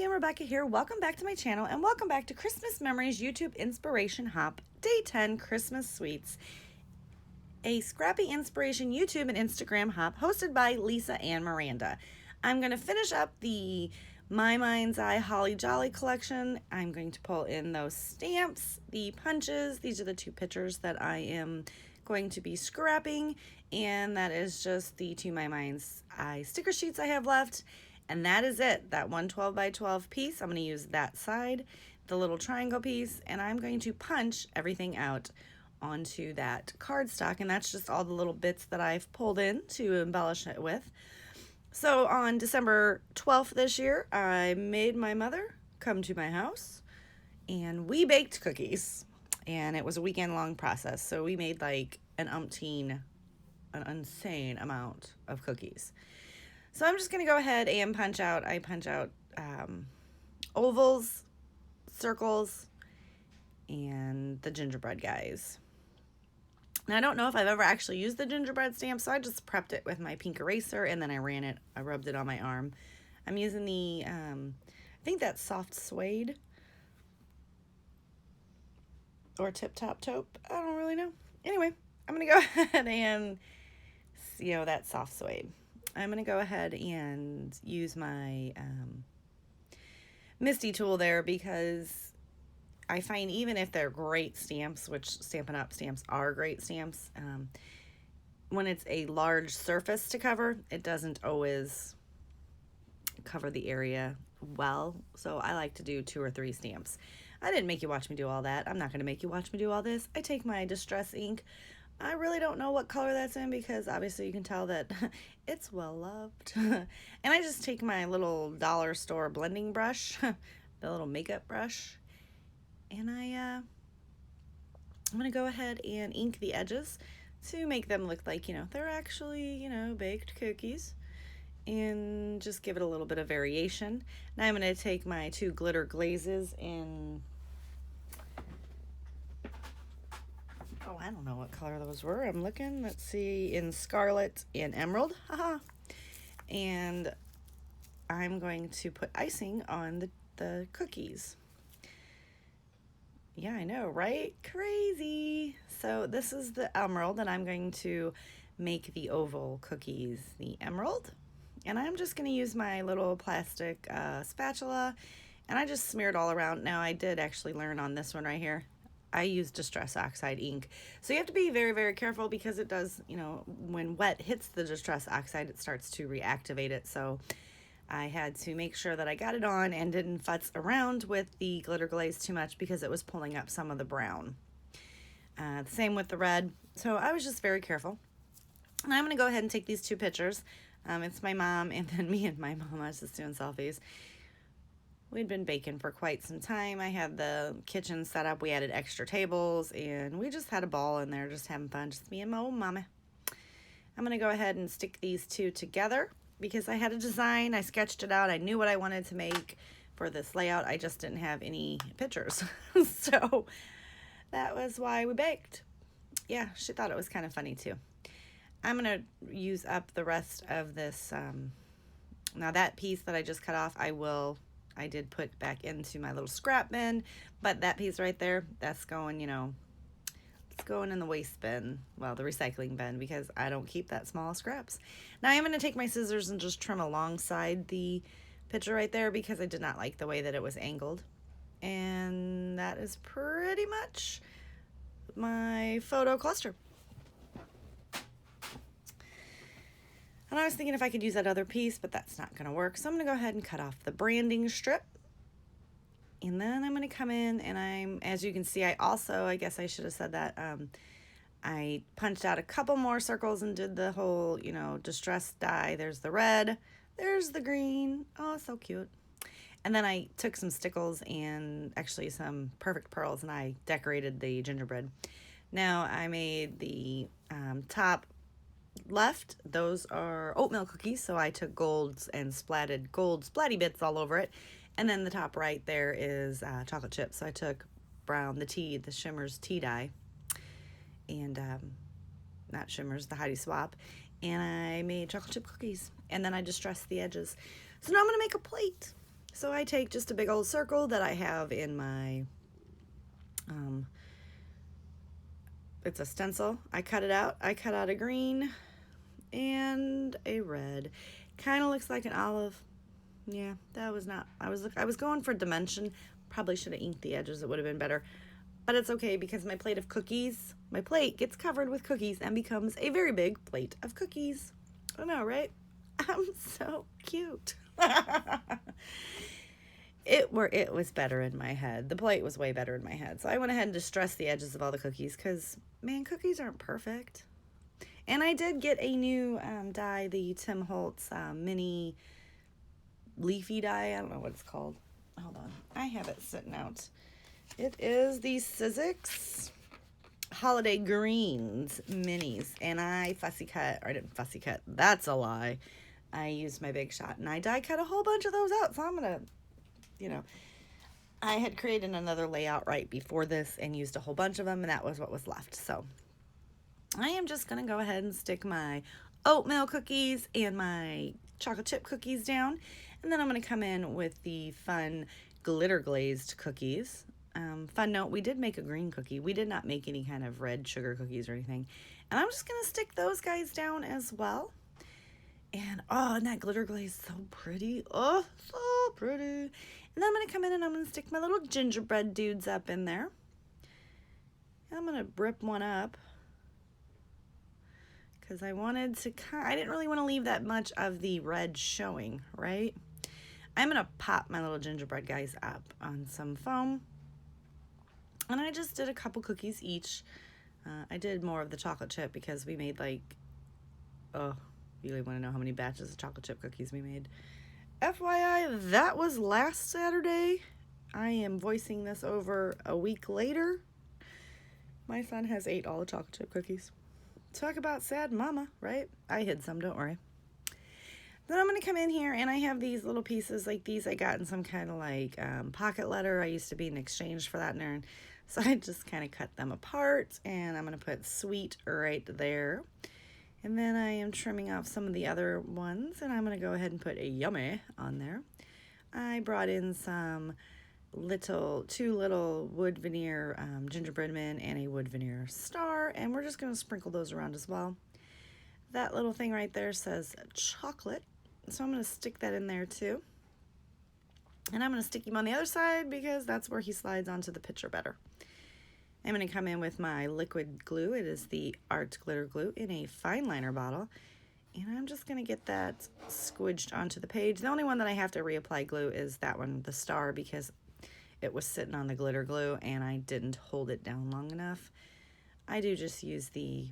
again, Rebecca here. Welcome back to my channel and welcome back to Christmas Memories YouTube Inspiration Hop Day 10 Christmas Sweets, a scrappy inspiration YouTube and Instagram hop hosted by Lisa and Miranda. I'm going to finish up the My Mind's Eye Holly Jolly collection. I'm going to pull in those stamps, the punches. These are the two pictures that I am going to be scrapping, and that is just the two My Mind's Eye sticker sheets I have left. And that is it, that 112 by 12 piece. I'm going to use that side, the little triangle piece, and I'm going to punch everything out onto that cardstock. And that's just all the little bits that I've pulled in to embellish it with. So on December 12th this year, I made my mother come to my house, and we baked cookies. And it was a weekend-long process. So we made like an insane amount of cookies. So I'm just going to go ahead and punch out. I punch out ovals, circles, and the gingerbread guys. Now, I don't know if I've ever actually used the gingerbread stamp, so I just prepped it with my pink eraser, and then I rubbed it on my arm. I'm using the, I think that's soft suede or tip top taupe. I don't really know. Anyway, I'm going to go ahead and, that soft suede. I'm going to go ahead and use my Misty tool there, because I find even if they're great stamps, which Stampin' Up! Stamps are great stamps, when it's a large surface to cover, it doesn't always cover the area well. So I like to do 2 or 3 stamps. I didn't make you watch me do all that. I'm not going to make you watch me do all this. I take my Distress ink. I really don't know what color that's in, because obviously you can tell that it's well loved. And I just take my little dollar store blending brush, the little makeup brush, and I'm going to go ahead and ink the edges to make them look like, they're actually, baked cookies, and just give it a little bit of variation. Now I'm going to take my 2 glitter glazes in, I don't know what color those were. I'm looking. Let's see, in Scarlet and Emerald. Haha. And I'm going to put icing on the cookies. Yeah, I know, right? Crazy. So this is the Emerald, and I'm going to make the oval cookies the Emerald. And I'm just going to use my little plastic spatula, and I just smear it all around. Now, I did actually learn on this one right here. I use Distress Oxide ink. So you have to be very, very careful, because it does, when wet hits the Distress Oxide, it starts to reactivate it. So I had to make sure that I got it on and didn't futz around with the glitter glaze too much, because it was pulling up some of the brown. The same with the red. So I was just very careful. And I'm going to go ahead and take these 2 pictures. It's my mom and then me and my mom. I was just doing selfies. We'd been baking for quite some time. I had the kitchen set up. We added extra tables, and we just had a ball in there, just having fun. Just me and my old mama. I'm going to go ahead and stick these 2 together, because I had a design. I sketched it out. I knew what I wanted to make for this layout. I just didn't have any pictures. So that was why we baked. Yeah, she thought it was kind of funny too. I'm going to use up the rest of this. Now that piece that I just cut off, I did put back into my little scrap bin, but that piece right there, that's going, it's going in the waste bin, well, the recycling bin, because I don't keep that small scraps. Now I'm going to take my scissors and just trim alongside the picture right there, because I did not like the way that it was angled. And that is pretty much my photo cluster. And I was thinking if I could use that other piece, but that's not going to work. So I'm going to go ahead and cut off the branding strip. And then I'm going to come in, and as you can see, I guess I should have said that, I punched out a couple more circles and did the whole, distress die. There's the red, there's the green. Oh, so cute. And then I took some stickles and actually some perfect pearls, and I decorated the gingerbread. Now I made the top left, those are oatmeal cookies, so I took golds and splatted gold splatty bits all over it. And then the top right there is chocolate chips, so I took brown, the Shimmers tea dye, and not Shimmers, the Heidi Swap, and I made chocolate chip cookies, and then I distressed the edges. So now I'm going to make a plate. So I take just a big old circle that I have in my, it's a stencil. I cut it out. I cut out a green and a red. Kind of looks like an olive. Yeah, that was not, I was going for dimension. Probably should have inked the edges. It would have been better. But it's okay because my plate of cookies, my plate gets covered with cookies and becomes a very big plate of cookies. I know, right? I'm so cute. It was better in my head. The plate was way better in my head. So I went ahead and distressed the edges of all the cookies because, man, cookies aren't perfect. And I did get a new die, the Tim Holtz mini leafy die. I don't know what it's called. Hold on. I have it sitting out. It is the Sizzix Holiday Greens Minis. And I didn't fussy cut. That's a lie. I used my Big Shot and I die cut a whole bunch of those out. So I'm going to, I had created another layout right before this and used a whole bunch of them, and that was what was left. So I am just going to go ahead and stick my oatmeal cookies and my chocolate chip cookies down. And then I'm going to come in with the fun glitter glazed cookies. Fun note, we did make a green cookie. We did not make any kind of red sugar cookies or anything. And I'm just going to stick those guys down as well. And, and that glitter glaze is so pretty. Oh, so pretty. And then I'm going to come in and I'm going to stick my little gingerbread dudes up in there. And I'm going to rip one up. Because I didn't really want to leave that much of the red showing, right? I'm going to pop my little gingerbread guys up on some foam. And I just did a couple cookies each. I did more of the chocolate chip because we made you really want to know how many batches of chocolate chip cookies we made. FYI, that was last Saturday. I am voicing this over a week later. My son has ate all the chocolate chip cookies. Talk about sad mama, right? I hid some, don't worry. Then I'm going to come in here and I have these little pieces like these I got in some kind of pocket letter. I used to be in exchange for that in there. So I just kind of cut them apart and I'm going to put sweet right there. And then I am trimming off some of the other ones and I'm going to go ahead and put a yummy on there. I brought in some two little wood veneer gingerbread men and a wood veneer star, and we're just going to sprinkle those around as well. That little thing right there says chocolate, so I'm going to stick that in there too. And I'm going to stick him on the other side because that's where he slides onto the picture better. I'm going to come in with my liquid glue. It is the Art Glitter Glue in a fine liner bottle. And I'm just going to get that squidged onto the page. The only one that I have to reapply glue is that one, the star, because it was sitting on the glitter glue and I didn't hold it down long enough. I do just use the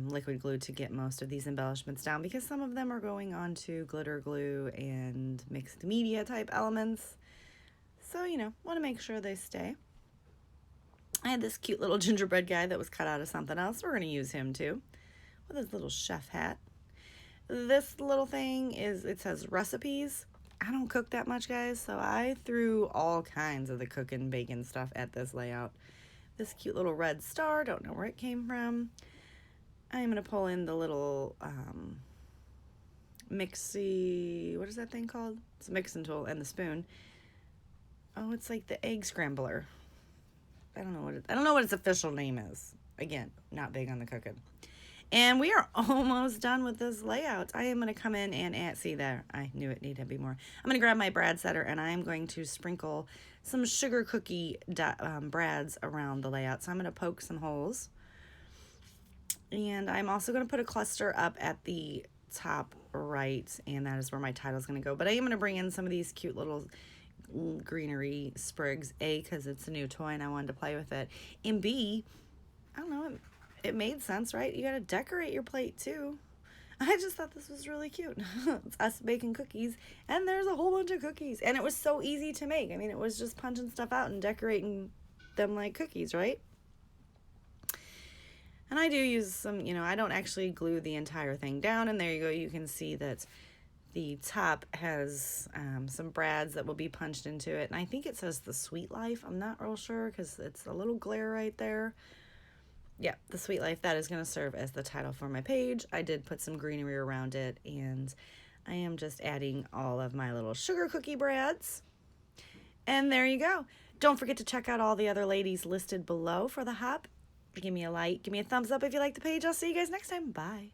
liquid glue to get most of these embellishments down because some of them are going onto glitter glue and mixed media type elements. So, want to make sure they stay. I had this cute little gingerbread guy that was cut out of something else. We're going to use him too with his little chef hat. This little thing it says recipes. I don't cook that much, guys, so I threw all kinds of the cooking bacon stuff at this layout. This cute little red star, don't know where it came from. I'm going to pull in the little mixy, what is that thing called? It's a mixing tool and the spoon. Oh, it's like the egg scrambler. I don't know what its official name is. Again, not big on the cooking. And we are almost done with this layout. I am going to come in and see there. I knew it needed to be more. I'm going to grab my brad setter and I'm going to sprinkle some sugar cookie brads around the layout. So I'm going to poke some holes. And I'm also going to put a cluster up at the top right. And that is where my title is going to go. But I am going to bring in some of these cute little greenery sprigs. A, because it's a new toy and I wanted to play with it. And B, I don't know, it made sense, right? You got to decorate your plate too. I just thought this was really cute. It's us baking cookies, and there's a whole bunch of cookies. And it was so easy to make. I mean, it was just punching stuff out and decorating them like cookies, right? And I do use some, I don't actually glue the entire thing down. And there you go. You can see that the top has some brads that will be punched into it. And I think it says the Sweet Life. I'm not real sure because it's a little glare right there. Yeah, the Sweet Life, that is going to serve as the title for my page. I did put some greenery around it, and I am just adding all of my little sugar cookie brads. And there you go. Don't forget to check out all the other ladies listed below for the hop. Give me a like, give me a thumbs up if you like the page. I'll see you guys next time. Bye.